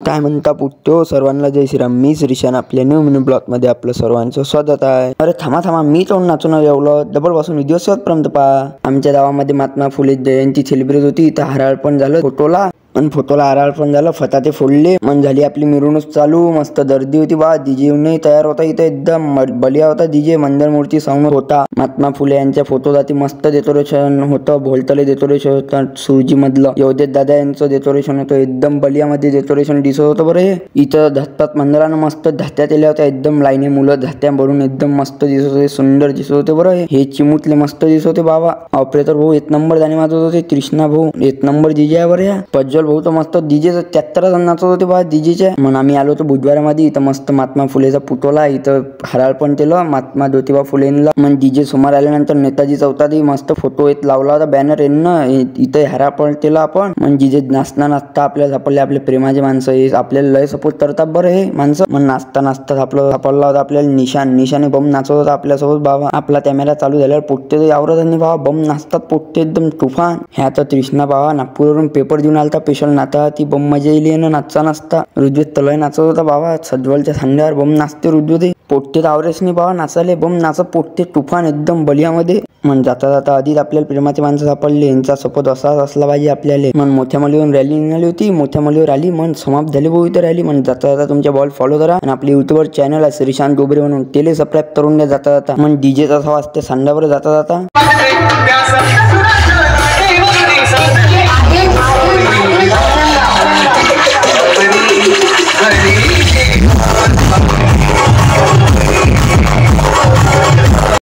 काय म्हणता पुट्टो, सर्वांना जय श्रीराम. मी श्रीशान, आपल्या न्यू मिनी ब्लॉग मध्ये आपलं सर्वांचं स्वागत आहे. अरे थांबा मी तो नाचून एवढं डबल पासून व्हिडिओ शेवटपर्यंत पहा. आमच्या गावामध्ये महात्मा फुले जयंती सेलिब्रेट होती. इथं हराळ पण झालं फोटोला, पण फोटोला हराळ पण झालं. फटाके फोडले, मन झाली आपली मिरवणूक चालू. मस्त गर्दी होती बा. डीजे नाही तयार होता इथं, एकदम बलिया होता डीजे. मंदिर मूर्ती समोर होता. महात्मा फुले यांच्या फोटोसाठी मस्त डेकोरेशन होतं. भोलतले डेकोरेशन होतं, सुरजी मधलं योगेश दादा यांचं डेकोरेशन होतं. एकदम बलिया मध्ये डेकोरेशन दिसत होतं बरं. हे इथं धत्तात मंदिरानं मस्त धात्या केल्या होत्या. एकदम लाईने मुलं धात्या भरून एकदम मस्त दिसत होते, सुंदर दिसत होते बरं. हे चिमुटले मस्त दिसत होते बाबा. ऑपरेटर भाऊ एक नंबर गाणी वाजवत होते. कृष्णा भाऊ एक नंबर डीजे आहे बरं. ह्या प्रज्वल भाऊ तर मस्त डीजेचं 73 जण नाचत होते बा डीजेच्या. मग आम्ही आलो होतो बुधवारामध्ये. इथं मस्त महात्मा फुलेचा पुतळा, इथं हराळ पण केलं महात्मा ज्योतिबा फुलेंना. मग डीजे समोर आल्यानंतर नेताजी चौथादी मस्त फोटो येत लावला होता बॅनर यांना. इथं हराळ पण केलं आपण. मग डीजे नाचता आपल्याला सापडले आपले प्रेमाचे माणसं. हे आपल्याला लय सपोर्ट करतात बरं हे माणसं. मग नाचता आपलं सापडला होता आपल्याला निशाने बम नाचत होता आपल्यासोबत बाबा. आपला कॅमेरा चालू झाल्यावर पोट्टे आवरत बाबा बम नाचतात पोट्टे एकदम तुफान. ह्या तर कृष्णा बाबा नागपूरवरून पेपर देऊन आलता स्पेशल. नाता ती बम मजा येईल ना नाचता नाचता. ऋग्वेद तलय नाचत होता बाबा. सजवलच्या सांड्यावर बम नाचते ऋग्वेद. पोट्टे आवरेच नाही बाबा नाचाले. बम नाचत पोट्टे तुफान एकदम बलियामध्ये. मन जाता आधीच आपल्याला प्रेमाचे माणसं सापडले. यांचा सपोर्ट असाच असला पाहिजे आपल्याला. मन मोठ्या मलीवरून रॅली निघाली होती. मोठ्या मलीवर आली. मन समाप्त झाली भाऊ इथं रॅली. मन जाता तुमच्या बॉल फॉलो करा. आणि आपल्या युट्यूबवर चॅनल आहे श्रीशांत डोबरे म्हणून, तेले सबस्क्राईब करून द्या. जाता मन डीजेचा आवाज ते सांड्यावर जाता